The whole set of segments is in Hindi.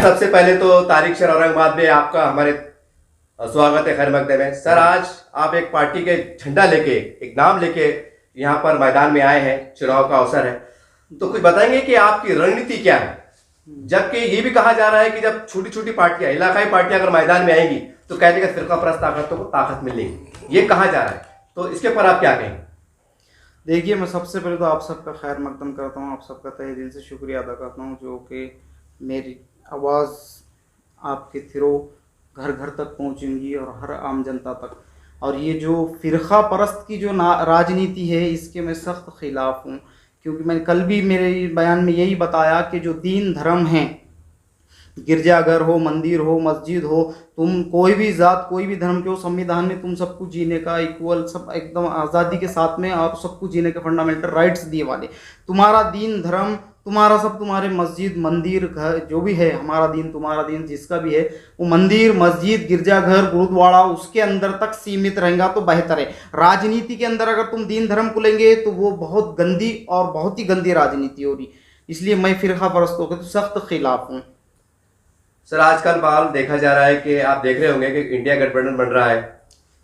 सबसे पहले तो तारिक शहर औरंगाबाद में आपका हमारे स्वागत है, खैर मकदम है। सर, आज आप एक पार्टी के झंडा लेके, एक नाम लेके यहाँ पर मैदान में आए हैं, चुनाव का अवसर है, तो कुछ बताएंगे कि आपकी रणनीति क्या है? जबकि ये भी कहा जा रहा है कि जब छोटी छोटी पार्टियां, इलाकाई पार्टियां अगर मैदान में आएंगी तो कहने का फिरका परस्त ताकतों को ताकत मिलेगी, ये कहा जा रहा है, तो इसके ऊपर आप क्या कहेंगे? देखिए, मैं सबसे पहले तो आप सबका खैर मकदम करता हूँ, आप सबका तहे दिल से शुक्रिया अदा करता हूँ जो कि मेरी आवाज़ आपके थ्रू घर घर तक पहुँचेंगी और हर आम जनता तक। और ये जो फ़िरका परस्त की जो राजनीति है, इसके मैं सख्त ख़िलाफ़ हूँ, क्योंकि मैंने कल भी मेरे बयान में यही बताया कि जो दीन धर्म हैं, गिरजाघर हो, मंदिर हो, मस्जिद हो, तुम कोई भी ज़ात, कोई भी धर्म के हो, संविधान ने तुम सबको जीने का इक्वल, सब एकदम आज़ादी के साथ में आप सबको जीने के फंडामेंटल राइट्स दिए वाले। तुम्हारा दीन धर्म, तुम्हारा सब, तुम्हारे मस्जिद, मंदिर, घर जो भी है, हमारा दीन, तुम्हारा दीन, जिसका भी है, वो मंदिर, मस्जिद, गिरजाघर, गुरुद्वारा उसके अंदर तक सीमित रहेगा तो बेहतर है। राजनीति के अंदर अगर तुम दीन धर्म को लेंगे तो वो बहुत गंदी और बहुत ही गंदी राजनीति हो रही, इसलिए मैं फ़िरका परस्तों के तो सख्त खिलाफ हूँ। सर, आजकल माल देखा जा रहा है कि आप देख रहे होंगे कि इंडिया गठबंधन बन रहा है,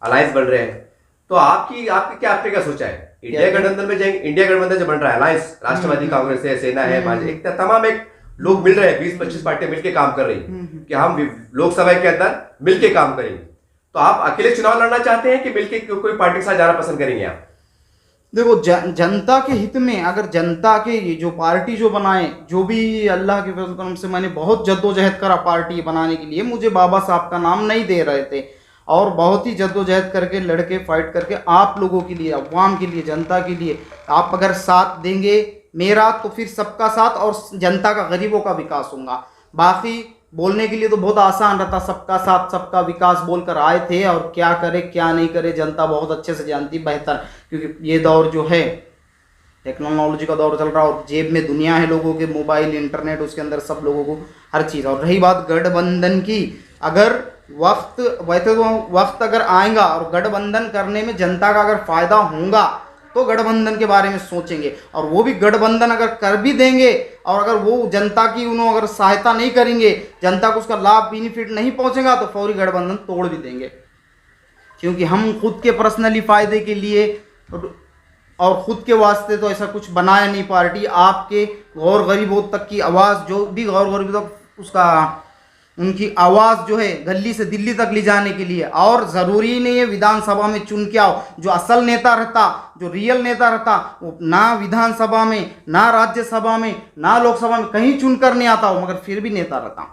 अलायंस बन रहे हैं, तो आपकी आपने क्या सोचा है? इंडिया गठबंधन में जाएंगे, इंडिया गठबंधन जो बन रहा है, अलायंस, राष्ट्रवादी कांग्रेस है, सेना है, भाजपा, एक तमाम एक लोग मिल रहे हैं, 20-25 पार्टियां मिलकर काम कर रही हैं कि हम लोकसभा के अंदर मिलकर काम करेंगे। तो आप अकेले चुनाव लड़ना चाहते हैं कि मिलकर कोई पार्टी के साथ जाना पसंद करेंगे आप? देखो, जनता के हित में अगर जनता के ये जो पार्टी जो बनाए, जो भी अल्लाह के फजल करम से मैंने बहुत जद्दोजहद करा पार्टी बनाने के लिए, मुझे बाबा साहब का नाम नहीं दे रहे थे और बहुत ही जद्दोजहद करके, लड़के फाइट करके आप लोगों के लिए, अवाम के लिए, जनता के लिए, आप अगर साथ देंगे मेरा तो फिर सबका साथ और जनता का, गरीबों का विकास होगा। बाकी बोलने के लिए तो बहुत आसान रहता, सबका साथ सबका विकास बोलकर आए थे, और क्या करे क्या नहीं करे जनता बहुत अच्छे से जानती, बेहतर, क्योंकि ये दौर जो है टेक्नोलॉजी का दौर चल रहा है और जेब में दुनिया है लोगों के, मोबाइल, इंटरनेट, उसके अंदर सब लोगों को हर चीज़। और रही बात गठबंधन की, अगर वैसे तो वक्त अगर आएगा और गठबंधन करने में जनता का अगर फ़ायदा होगा तो गठबंधन के बारे में सोचेंगे, और वो भी गठबंधन अगर कर भी देंगे और अगर वो जनता की उन्होंने अगर सहायता नहीं करेंगे, जनता को उसका लाभ बेनिफिट नहीं पहुंचेगा तो फौरी गठबंधन तोड़ भी देंगे, क्योंकि हम खुद के पर्सनली फ़ायदे के लिए और ख़ुद के वास्ते तो ऐसा कुछ बनाया नहीं पार्टी। आपके गौर गरीबों तक की आवाज़, जो भी गौर गरीबों तक उसका उनकी आवाज़ जो है गली से दिल्ली तक ले जाने के लिए, और ज़रूरी नहीं है विधानसभा में चुन के आओ। जो असल नेता रहता, जो रियल नेता रहता, वो ना विधानसभा में, ना राज्यसभा में, ना लोकसभा में कहीं चुन कर नहीं आता हो, मगर फिर भी नेता रहता।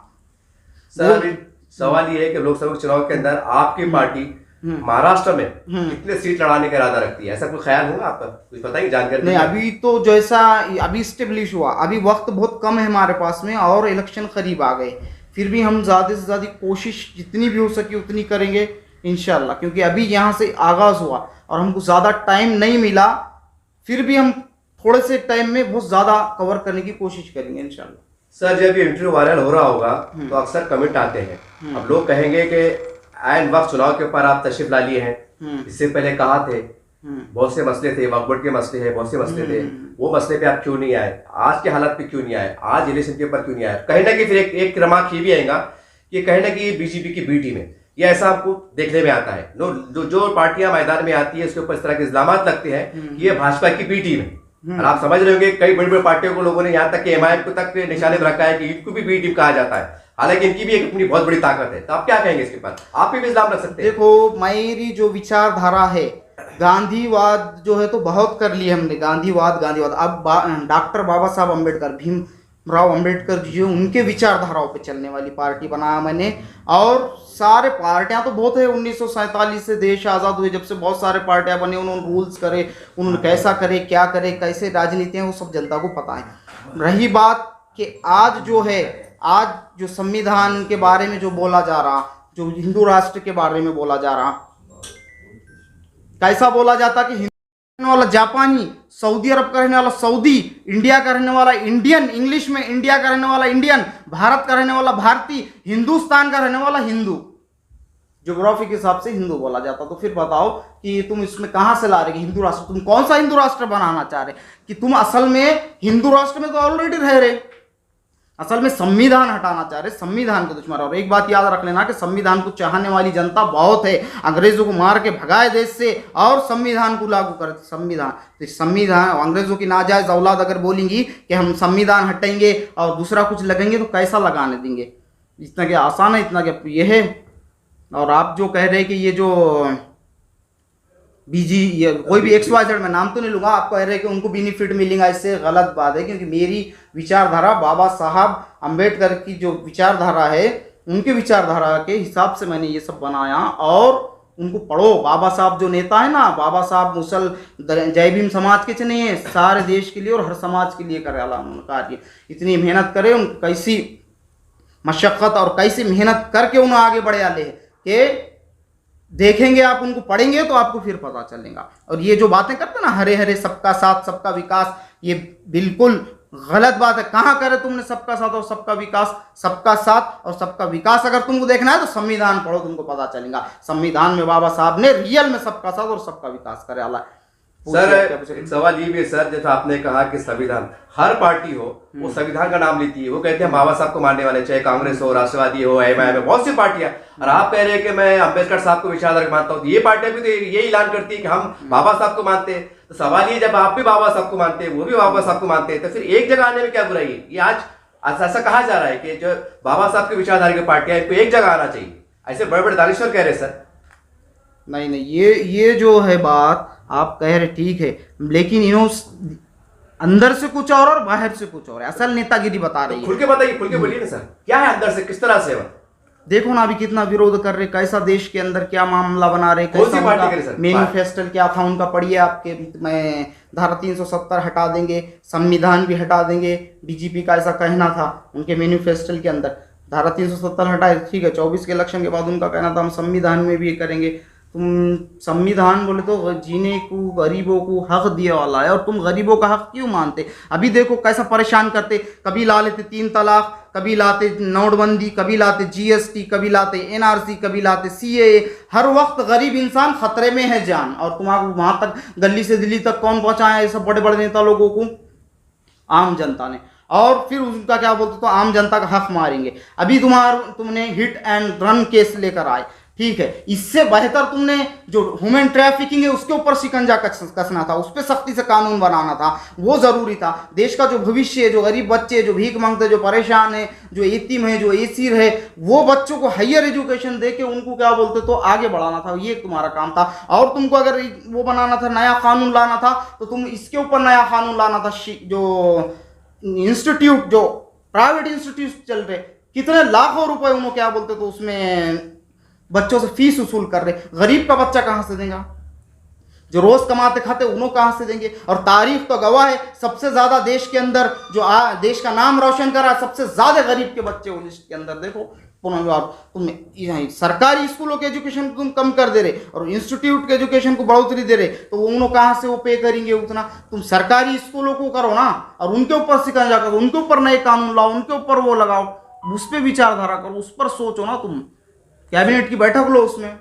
सर, सवाल ये है कि लोकसभा चुनाव के अंदर आपकी पार्टी महाराष्ट्र में कितने सीट लड़ाने का इरादा रखती है? ऐसा कोई ख्याल होगा आपका? कुछ बताइए, जानकारी नहीं, अभी तो जैसा अभी स्टेब्लिश हुआ, अभी वक्त बहुत कम है हमारे पास में और इलेक्शन करीब आ गए, फिर भी हम ज़्यादा से ज़्यादा कोशिश जितनी भी हो सके उतनी करेंगे इंशाल्लाह, क्योंकि अभी यहाँ से आगाज़ हुआ और हमको ज़्यादा टाइम नहीं मिला, फिर भी हम थोड़े से टाइम में बहुत ज़्यादा कवर करने की कोशिश करेंगे इंशाल्लाह। सर, जब ये इंटरव्यू वायरल हो रहा होगा तो अक्सर कमेंट आते हैं, अब लोग कहेंगे कि आयन वक्त चुनाव के ऊपर आप तशरीफ ला लिए हैं, इससे पहले कहा थे, बहुत से मसले थे, वक्फ बोर्ड के मसले हैं, बहुत से मसले थे, वो मसले पे आप क्यों नहीं आए? आज के हालत पे क्यों नहीं आए? आज इलेक्शन के ऊपर क्यों नहीं आए? कहीं ना कहीं फिर एक क्रमांक ये भी आएगा कि कहीं ना कहीं बीजेपी की बी टीम है, ये ऐसा आपको देखने में आता है। जो पार्टियां मैदान में आती है उसके ऊपर इस तरह के इल्जाम लगते हैं कि ये भाजपा की बी टीम है, और आप समझ रहे होंगे कई बड़ी बड़ी पार्टियों को लोगों ने यहाँ तक कि एमआईएम को तक निशाने पर रखा है कि इनको भी बी टीम कहा जाता है, हालांकि इनकी भी एक अपनी बहुत बड़ी ताकत है। तो आप क्या कहेंगे इसके ऊपर? आप भी इल्जाम रख सकते हैं। देखो, मेरी जो विचारधारा है, गांधीवाद जो है तो बहुत कर लिया हमने, गांधीवाद। अब डॉक्टर बाबा साहब अम्बेडकर, भीमराव अम्बेडकर जी, उनके विचारधाराओं पे चलने वाली पार्टी बनाया मैंने। और सारे पार्टियां तो बहुत है, 1947 से देश आज़ाद हुए जब से बहुत सारे पार्टियां बने, उन्होंने रूल्स करे, उन्होंने कैसा करे, क्या करे, कैसे राजनीति है, वो सब जनता को पता है। रही बात कि आज जो है, आज जो संविधान के बारे में जो बोला जा रहा, जो हिंदू राष्ट्र के बारे में बोला जा रहा, कैसा बोला जाता कि हिंदू रहने वाला जापानी, सऊदी अरब का रहने वाला सऊदी, इंडिया का रहने वाला इंडियन, इंग्लिश में इंडिया का रहने वाला इंडियन, भारत का रहने वाला भारतीय, हिंदुस्तान का रहने वाला हिंदू, ज्योग्राफी के हिसाब से हिंदू बोला जाता। तो फिर बताओ कि तुम इसमें कहां से ला रहे हिंदू राष्ट्र? तुम कौन सा हिंदू राष्ट्र बनाना चाह रहे? कि तुम असल में हिंदू राष्ट्र में तो ऑलरेडी रह रहे, असल में संविधान हटाना चाह रहे, संविधान के दुश्मन। और एक बात याद रख लेना कि संविधान को चाहने वाली जनता बहुत है, अंग्रेजों को मार के भगाए देश से और संविधान को लागू कर संविधान। तो संविधान, अंग्रेजों की नाजायज औलाद अगर बोलेंगी कि हम संविधान हटाएंगे और दूसरा कुछ लगेंगे तो कैसा लगाने देंगे? इतना क्या आसान है, इतना क्या ये है? और आप जो कह रहे हैं कि ये जो बीजी, ये कोई भी XYZ, मैं नाम तो नहीं लूँगा, आप कह रहे हैं कि उनको बेनिफिट मिलेगा, इससे गलत बात है। क्योंकि मेरी विचारधारा, बाबा साहब अम्बेडकर की जो विचारधारा है, उनके विचारधारा के हिसाब से मैंने ये सब बनाया। और उनको पढ़ो, बाबा साहब जो नेता है ना, बाबा साहब मुसल जय भीम समाज के नहीं है, सारे देश के लिए और हर समाज के लिए करे उन्होंने कार्य। इतनी मेहनत करे, उन कैसी मशक्क़त और कैसी मेहनत करके उन्हें आगे बढ़े आले कि देखेंगे आप, उनको पढ़ेंगे तो आपको फिर पता चलेगा। और ये जो बातें करते ना, हरे हरे सबका साथ सबका विकास, ये बिल्कुल गलत बात है। कहाँ करे तुमने सबका साथ और सबका विकास? सबका साथ और सबका विकास अगर तुमको देखना है तो संविधान पढ़ो, तुमको पता चलेगा। संविधान में बाबा साहब ने रियल में सबका साथ और सबका विकास करे आला। सर एक सवाल ये भी है सर, जैसा आपने कहा कि संविधान, हर पार्टी हो वो संविधान का नाम लेती है, वो कहते हैं बाबा साहब को मानने वाले, चाहे कांग्रेस हो, राष्ट्रवादी हो, MIM, बहुत सी पार्टियां। और आप कह रहे हैं कि मैं अम्बेडकर साहब को विचारधारा मानता हूँ, तो ये पार्टियां भी तो ये ऐलान करती है कि हम बाबा साहब को मानते हैं। तो सवाल ये, जब आप भी बाबा साहब को मानते हैं, वो भी बाबा साहब को मानते हैं, तो फिर एक जगह आने में क्या बुराई है? ये आज ऐसा कहा जा रहा है कि जो बाबा साहब की विचारधारा की पार्टियां, इनको एक जगह आना चाहिए, ऐसे बड़े बड़े दानिश्वर कह रहे हैं सर। नहीं, ये जो है बात आप कह रहे ठीक है, लेकिन इन्हों अंदर से कुछ और बाहर से कुछ और है। असल नेतागिरी बता रही है। खुल के बताइए, खुल के बोलिए ना सर, क्या है अंदर से, किस तरह से? देखो ना अभी कितना विरोध कर रहे, कैसा देश के अंदर क्या मामला बना रहे, कैसा मैनिफेस्टो क्या था उनका, पढ़िए आपके में धारा 370 हटा देंगे, संविधान भी हटा देंगे। बीजेपी का ऐसा कहना था उनके मैनिफेस्टो के अंदर, धारा 370 हटाए, ठीक है। 24 के इलेक्शन के बाद उनका कहना था हम संविधान में भी करेंगे। तुम संविधान बोले तो जीने को, गरीबों को हक दिए वाला है, और तुम गरीबों का हक क्यों मानते? अभी देखो कैसा परेशान करते, कभी ला लेते 3 तलाक, कभी लाते नोटबंदी, कभी लाते GST, कभी लाते NRC, कभी लाते CAA। हर वक्त गरीब इंसान खतरे में है जान। और तुम्हारा वहां तक गली से दिल्ली तक कौन पहुंचाया ये सब बड़े बड़े नेता लोगों को? आम जनता ने। और फिर उनका क्या बोलते, तो आम जनता का हक मारेंगे। अभी तुमने हिट एंड रन केस लेकर आए, ठीक है। इससे बेहतर तुमने जो ह्यूमन ट्रैफिकिंग है उसके ऊपर शिकंजा कसना था, उस पर सख्ती से कानून बनाना था, वो जरूरी था। देश का जो भविष्य है, जो गरीब बच्चे, जो भीख मांगते, जो परेशान है, जो यतीम है, जो एसीर है, वो बच्चों को हायर एजुकेशन दे के उनको क्या बोलते तो आगे बढ़ाना था, ये तुम्हारा काम था। और तुमको अगर वो बनाना था, नया कानून लाना था, तो तुम इसके ऊपर नया कानून लाना था। जो इंस्टीट्यूट, जो प्राइवेट इंस्टीट्यूट चल रहे, कितने लाखों रुपए उन्होंने क्या बोलते तो उसमें बच्चों से फीस वसूल कर रहे। गरीब का बच्चा कहां से देगा? जो रोज कमाते खाते उन्हों कहां से देंगे? और तारीख तो गवाह है, सबसे ज्यादा देश के अंदर जो देश का नाम रोशन करा, सबसे ज्यादा गरीब के बच्चे वो लिस्ट के अंदर। देखो तुम सरकारी स्कूलों के एजुकेशन तुम कम कर दे रहे और इंस्टीट्यूट के एजुकेशन को बढ़ोतरी दे रहे, तो उन्होंने कहां से वो पे करेंगे उतना? तुम सरकारी स्कूलों को करो ना, और उनके ऊपर शिकंजा करो, उनके ऊपर नए कानून लाओ, उनके ऊपर वो लगाओ, उस पर विचारधारा करो, उस पर सोचो ना। तुम कैबिनेट की बैठक लो उसमें।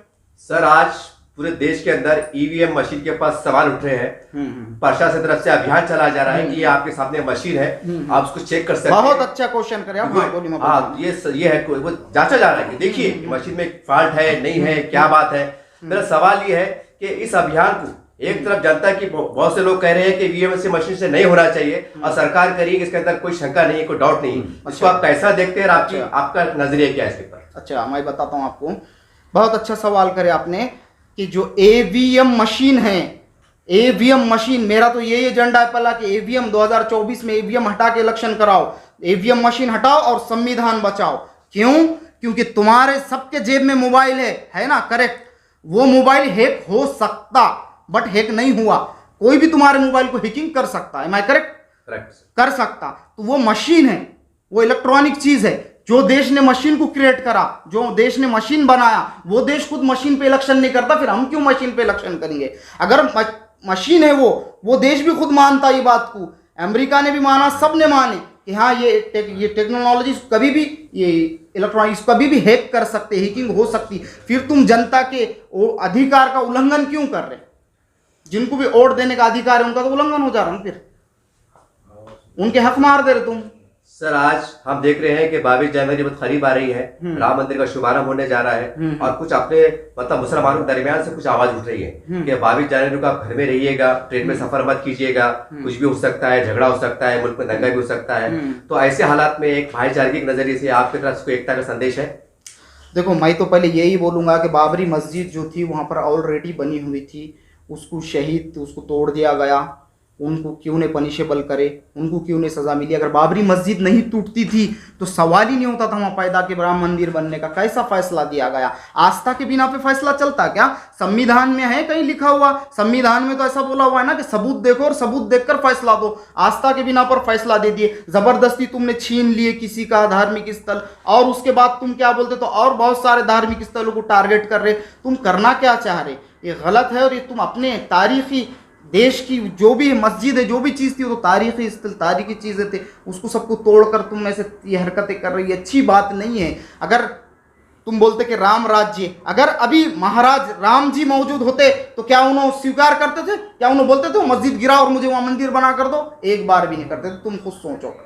सर आज पूरे देश के अंदर EVM मशीन के पास सवाल उठ रहे हैं, प्रशासन तरफ से अभियान चलाया जा रहा है कि ये आपके सामने मशीन है, आप उसको चेक कर सकते हैं। बहुत अच्छा क्वेश्चन करे आप। हाँ, ये है, वो जांचा जा रहा है कि देखिए मशीन में फॉल्ट है नहीं है, क्या बात है। मेरा सवाल ये है कि इस अभियान को एक तरफ जनता की बहुत से लोग कह रहे हैं कि EVM मशीन से नहीं होना चाहिए, और सरकार करिए, इसके अंदर कोई शंका नहीं है, कोई डाउट नहीं है। इसको आप कैसा देखते हैं, आपका नजरिया क्या है इसके ऊपर? अच्छा, मैं बताता हूं आपको। बहुत अच्छा सवाल करे आपने कि जो EVM मशीन है, EVM मशीन, मेरा तो यही एजेंडा है पहला कि EVM 2024 में EVM हटा के इलेक्शन कराओ, EVM मशीन हटाओ और संविधान बचाओ। क्यों? क्योंकि तुम्हारे सबके जेब में मोबाइल है ना, करेक्ट। वो मोबाइल हैक हो सकता, बट हैक नहीं हुआ। कोई भी तुम्हारे मोबाइल को हैकिंग कर सकता है, मैं करेक्ट? कर सकता। तो वो मशीन है, वो इलेक्ट्रॉनिक चीज है। जो देश ने मशीन को क्रिएट करा, जो देश ने मशीन बनाया, वो देश खुद मशीन पे इलेक्शन नहीं करता, फिर हम क्यों मशीन पे इलेक्शन करेंगे? अगर मशीन है वो देश भी खुद मानता ये बात को, अमेरिका ने भी माना, सब ने माने कि हाँ ये टेक्नोलॉजी कभी भी, ये इलेक्ट्रॉनिक्स कभी भी हैक कर सकते, हैकिंग हो सकती। फिर तुम जनता के अधिकार का उल्लंघन क्यों कर रहे? जिनको भी वोट देने का अधिकार है उनका तो उल्लंघन हो जा रहा है, फिर उनके हक मार दे रहे तुम। सर आज हम देख रहे हैं कि 22 जनवरी बहुत करीब आ रही है, राम मंदिर का शुभारंभ होने जा रहा है और कुछ अपने मतलब मुसलमानों के दरमियान से कुछ आवाज उठ रही है कि 22 जनवरी को आप घर में रहिएगा, ट्रेन में सफर मत कीजिएगा, कुछ भी हो सकता है, झगड़ा हो सकता है, मुल्क में दंगा भी हो सकता है। तो ऐसे हालात में एक भाईचारे के नजरिए से आपकी तरफ से एकता का संदेश है? देखो, मैं तो पहले यही बोलूंगा कि बाबरी मस्जिद जो थी वहां पर ऑलरेडी बनी हुई थी, उसको शहीद उसको तोड़ दिया गया, उनको क्यों ने पनिशेबल करे, उनको क्यों ने सजा मिली? अगर बाबरी मस्जिद नहीं टूटती थी तो सवाल ही नहीं होता था वहाँ पैदा के राम मंदिर बनने का। कैसा फैसला दिया गया? आस्था के बिना पे फैसला चलता क्या? संविधान में है कहीं लिखा हुआ? संविधान में तो ऐसा बोला हुआ है ना कि सबूत देखो और सबूत देखकर फैसला दो। आस्था के बिना पर फैसला दे दिए, जबरदस्ती तुमने छीन लिए किसी का धार्मिक स्थल, और उसके बाद तुम क्या बोलते तो और बहुत सारे धार्मिक स्थलों को टारगेट कर रहे। तुम करना क्या चाह रहे? ये गलत है। और ये तुम अपने तारीखी देश की जो भी मस्जिद है, जो भी चीज़ थी, वो तो तारीखी स्थल, तारीखी चीज़ें थे, उसको सबको तोड़कर तुम ऐसे ये हरकतें कर रही है, अच्छी बात नहीं है। अगर तुम बोलते कि राम राज्य, अगर अभी महाराज राम जी मौजूद होते तो क्या उन्होंने स्वीकार करते थे? क्या उन्होंने बोलते थे मस्जिद गिरा और मुझे वहाँ मंदिर बना कर दो? एक बार भी नहीं करते थे। तुम खुद सोचो।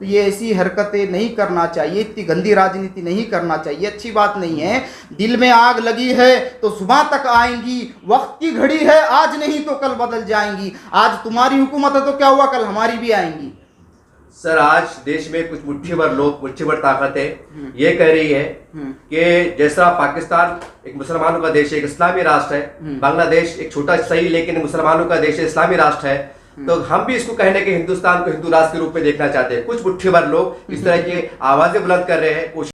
तो ये ऐसी हरकतें नहीं करना चाहिए, इतनी गंदी राजनीति नहीं करना चाहिए, अच्छी बात नहीं है। दिल में आग लगी है तो सुबह तक आएंगी, वक्त की घड़ी है आज नहीं तो कल बदल जाएंगी। आज तुम्हारी हुकूमत है तो क्या हुआ, कल हमारी भी आएंगी। सर आज देश में कुछ मुट्ठी भर लोग, मुट्ठी भर ताकतें ये कह रही है कि जैसा पाकिस्तान एक मुसलमानों का देश है, एक इस्लामी राष्ट्र है, बांग्लादेश एक छोटा सही लेकिन मुसलमानों का देश है, इस्लामी राष्ट्र है, तो हम भी इसको कहने के हिंदुस्तान को हिंदू राष्ट्र के रूप में देखना चाहते हैं। कुछ मुट्ठी भर लोग इस तरह की आवाजें बुलंद कर रहे हैं।